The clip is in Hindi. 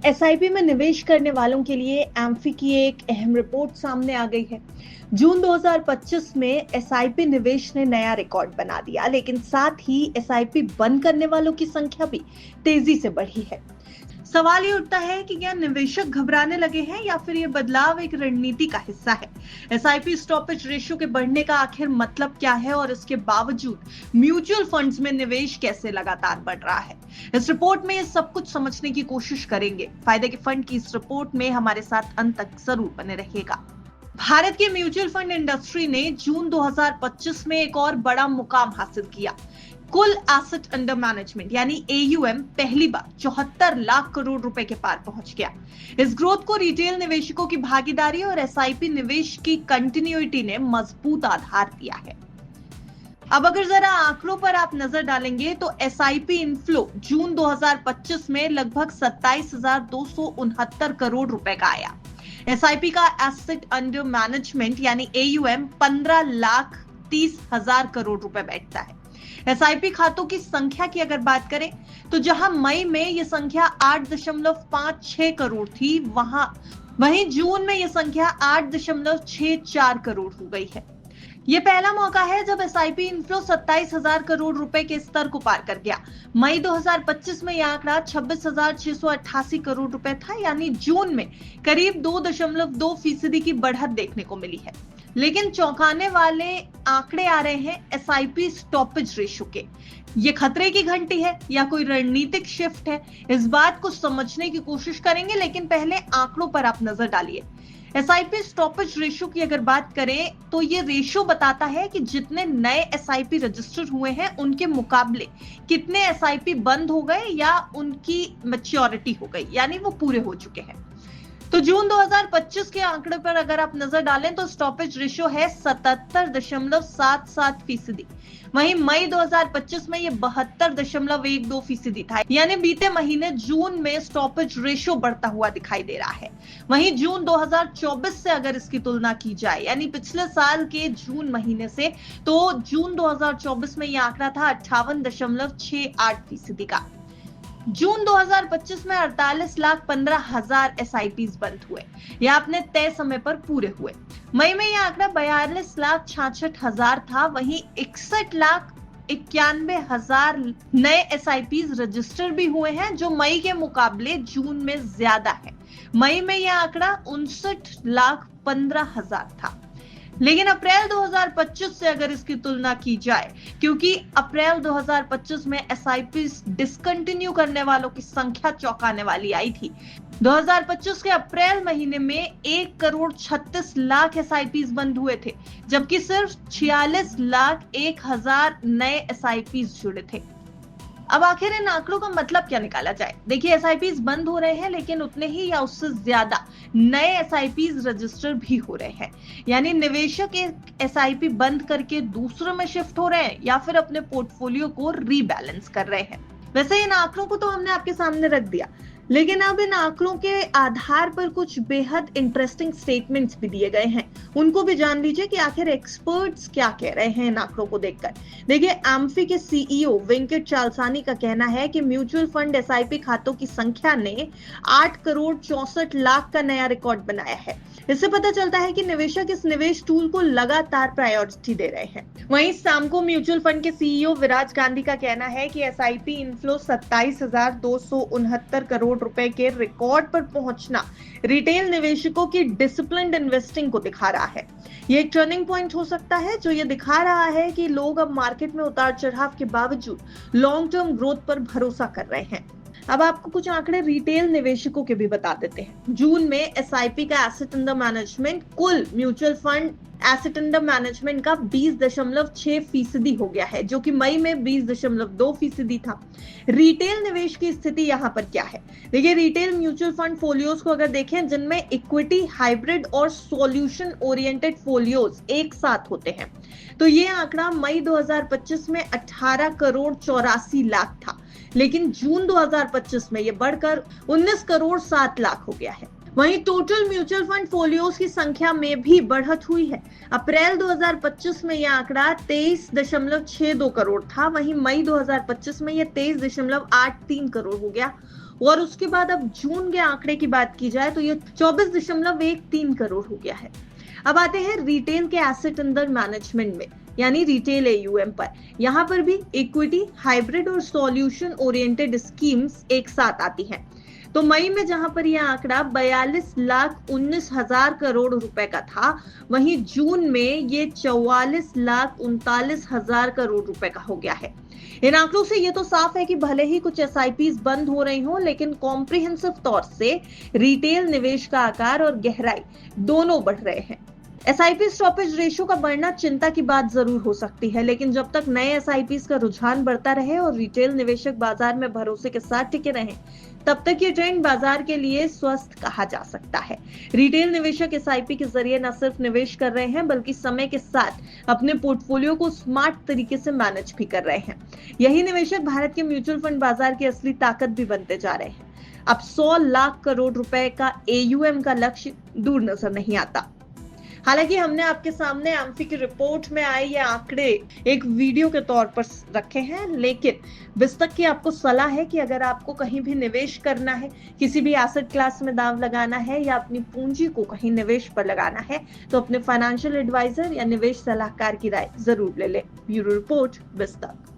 एसआईपी में निवेश करने वालों के लिए एम्फी की एक अहम रिपोर्ट सामने आ गई है। जून 2025 में एसआईपी निवेश ने नया रिकॉर्ड बना दिया, लेकिन साथ ही एसआईपी बंद करने वालों की संख्या भी तेजी से बढ़ी है। सवाल ये उठता है कि क्या निवेशक घबराने लगे हैं या फिर ये बदलाव एक रणनीति का हिस्सा है। एसआईपी स्टॉपेज रेशियो के बढ़ने का आखिर मतलब क्या है और इसके बावजूद म्यूचुअल फंड्स में निवेश कैसे लगातार बढ़ रहा है। इस रिपोर्ट में ये सब कुछ समझने की कोशिश करेंगे। फायदे के फंड की इस रिपोर्ट में हमारे साथ अंत तक जरूर बने रहिएगा। भारत की म्यूचुअल फंड इंडस्ट्री ने जून 2025 में एक और बड़ा मुकाम हासिल किया। कुल एसेट अंडर मैनेजमेंट यानी एयूएम पहली बार 74 लाख करोड़ रुपए के पार पहुंच गया। इस ग्रोथ को रिटेल निवेशकों की भागीदारी और एसआईपी निवेश की कंटिन्यूटी ने मजबूत आधार दिया है। अब अगर जरा आंकड़ों पर आप नजर डालेंगे तो एसआईपी इनफ्लो जून 2025 में लगभग 27,269 करोड़ रुपए का आया। एसआईपी का एसेट अंडर मैनेजमेंट यानी एयूएम 15,30,000 करोड़ रुपए बैठता है। एसआईपी खातों की संख्या की अगर बात करें तो जहां मई में यह संख्या 8.56 करोड़ थी, वहीं जून में यह संख्या 8.64 करोड़ हो गई है। यह पहला मौका है जब एसआईपी इनफ्लो 27,000 करोड़ रुपए के स्तर को पार कर गया। मई 2025 में यह आंकड़ा 26,688 करोड़ रुपए था, यानी जून में करीब 2.2% की बढ़त देखने को मिली है। लेकिन चौंकाने वाले आंकड़े आ रहे हैं एसआईपी स्टॉपेज रेशियो के। ये खतरे की घंटी है या कोई रणनीतिक शिफ्ट है, इस बात को समझने की कोशिश करेंगे। लेकिन पहले आंकड़ों पर आप नजर डालिए। एसआईपी स्टॉपेज रेशियो की अगर बात करें तो ये रेशियो बताता है कि जितने नए एसआईपी रजिस्टर हुए हैं उनके मुकाबले कितने एसआईपी बंद हो गए या उनकी मैच्योरिटी हो गई, यानी वो पूरे हो चुके हैं। तो जून 2025 के आंकड़े पर अगर आप नजर डालें तो स्टॉपेज रेशियो है 77.77%। वहीं मई 2025 में ये 72.12% था, यानी बीते महीने जून में स्टॉपेज रेशियो बढ़ता हुआ दिखाई दे रहा है। वहीं जून 2024 से अगर इसकी तुलना की जाए, यानी पिछले साल के जून महीने से, तो जून 2024 में यह आंकड़ा था 58.68% का। जून 2025 में 48,15,000 एसआईपीज बंद हुए या अपने तय समय पर पूरे हुए। मई में यह आंकड़ा 42,66,000 था। वहीं 61,91,000 नए एसआईपीज रजिस्टर भी हुए हैं, जो मई के मुकाबले जून में ज्यादा है। मई में यह आंकड़ा 59,15,000 था। लेकिन अप्रैल 2025 से अगर इसकी तुलना की जाए, क्योंकि अप्रैल 2025 में एसआईपी डिसकंटिन्यू करने वालों की संख्या चौंकाने वाली आई थी। 2025 के अप्रैल महीने में 1,36,00,000 एसआईपी बंद हुए थे, जबकि सिर्फ 46,01,000 नए एसआईपी जुड़े थे। अब आखिर इन आंकड़ों का मतलब क्या निकाला जाए। देखिए, एसआईपीज बंद हो रहे हैं, लेकिन उतने ही या उससे ज्यादा नए एसआईपीज रजिस्टर भी हो रहे हैं। यानी निवेशक एक एसआईपी बंद करके दूसरों में शिफ्ट हो रहे हैं या फिर अपने पोर्टफोलियो को रीबैलेंस कर रहे हैं। वैसे इन आंकड़ों को तो हमने आपके सामने रख दिया, लेकिन अब इन आंकड़ों के आधार पर कुछ बेहद इंटरेस्टिंग स्टेटमेंट्स भी दिए गए हैं। उनको भी जान लीजिए कि आखिर एक्सपर्ट्स क्या कह रहे हैं इन आंकड़ों को देखकर। देखिए, एम्फी के सीईओ वेंकट चालसानी का कहना है कि म्यूचुअल फंड एसआईपी खातों की संख्या ने 8,64,00,000 का नया रिकॉर्ड बनाया है। इससे पता चलता है कि निवेशक इस निवेश टूल को लगातार प्रायोरिटी दे रहे हैं। वहीं सामको म्यूचुअल फंड के सीईओ विराज गांधी का कहना है कि एसआईपी इनफ्लो 27,269 करोड़ रुपए के रिकॉर्ड पर पहुंचना रिटेल निवेशकों की डिसिप्लिन्ड इन्वेस्टिंग को दिखा रहा है। ये एक टर्निंग पॉइंट हो सकता है जो ये दिखा रहा है कि लोग अब मार्केट में उतार चढ़ाव के बावजूद लॉन्ग टर्म ग्रोथ पर भरोसा कर रहे हैं। अब आपको कुछ आंकड़े रिटेल निवेशकों के भी बता देते हैं। जून में एसआईपी का एसेट अंडर मैनेजमेंट कुल mutual fund asset under management का 20.6% हो गया है, जो कि मई में 20.2% था। रिटेल निवेश की स्थिति यहाँ पर क्या है? देखिए, रिटेल म्यूचुअल फंड फोलियोज को अगर देखें जिनमें इक्विटी, हाइब्रिड और सॉल्यूशन ओरिएंटेड फोलियोज एक साथ होते हैं, तो ये आंकड़ा मई 2025 में 18,84,00,000 था। लेकिन जून 2025 में यह बढ़कर 19,07,00,000 हो गया है। वहीं टोटल म्यूचुअल फंड फोलियोज की संख्या में भी बढ़त हुई है। अप्रैल 2025 में यह आंकड़ा 23.62 करोड़ था। वहीं मई 2025 में यह 23.83 करोड़ हो गया और उसके बाद अब जून के आंकड़े की बात की जाए तो ये 24.13 करोड़ हो गया है। अब आते हैं रिटेल के एसेट अंडर मैनेजमेंट में, यानी रिटेल एयूएम पर। यहाँ पर भी इक्विटी, हाइब्रिड और सॉल्यूशन ओरिएंटेड स्कीम्स एक साथ आती हैं। तो मई में जहां पर यह आंकड़ा 42,19,000 करोड़ रुपए का था, वहीं जून में ये 44,39,000 करोड़ रुपए का हो गया है। इन आंकड़ों से ये तो साफ है कि भले ही कुछ एसआईपीज बंद हो रही हो, लेकिन कॉम्प्रिहेंसिव तौर से रिटेल निवेश का आकार और गहराई दोनों बढ़ रहे हैं। एसआईपी स्टॉपेज रेशियो का बढ़ना चिंता की बात जरूर हो सकती है, लेकिन जब तक नए एसआईपीज का रुझान बढ़ता रहे और रिटेल निवेशक बाजार में भरोसे के साथ टिके रहें, तब तक ये ट्रेंड बाजार के लिए स्वस्थ कहा जा सकता है। रिटेल निवेशक एसआईपी के जरिए न सिर्फ निवेश कर रहे हैं, बल्कि समय के साथ अपने पोर्टफोलियो को स्मार्ट तरीके से मैनेज भी कर रहे हैं। यही निवेशक भारत के म्यूचुअल फंड बाजार की असली ताकत भी बनते जा रहे हैं। अब 100 लाख करोड़ रुपए का एयूएम का लक्ष्य दूर नजर नहीं आता। हालांकि हमने आपके सामने एम्फी की रिपोर्ट में आए ये आंकड़े एक वीडियो के तौर पर रखे हैं, लेकिन बिस्तक की आपको सलाह है कि अगर आपको कहीं भी निवेश करना है, किसी भी एसेट क्लास में दांव लगाना है या अपनी पूंजी को कहीं निवेश पर लगाना है, तो अपने फाइनेंशियल एडवाइजर या निवेश सलाहकार की राय जरूर ले लें। Bureau report, बिस्तक।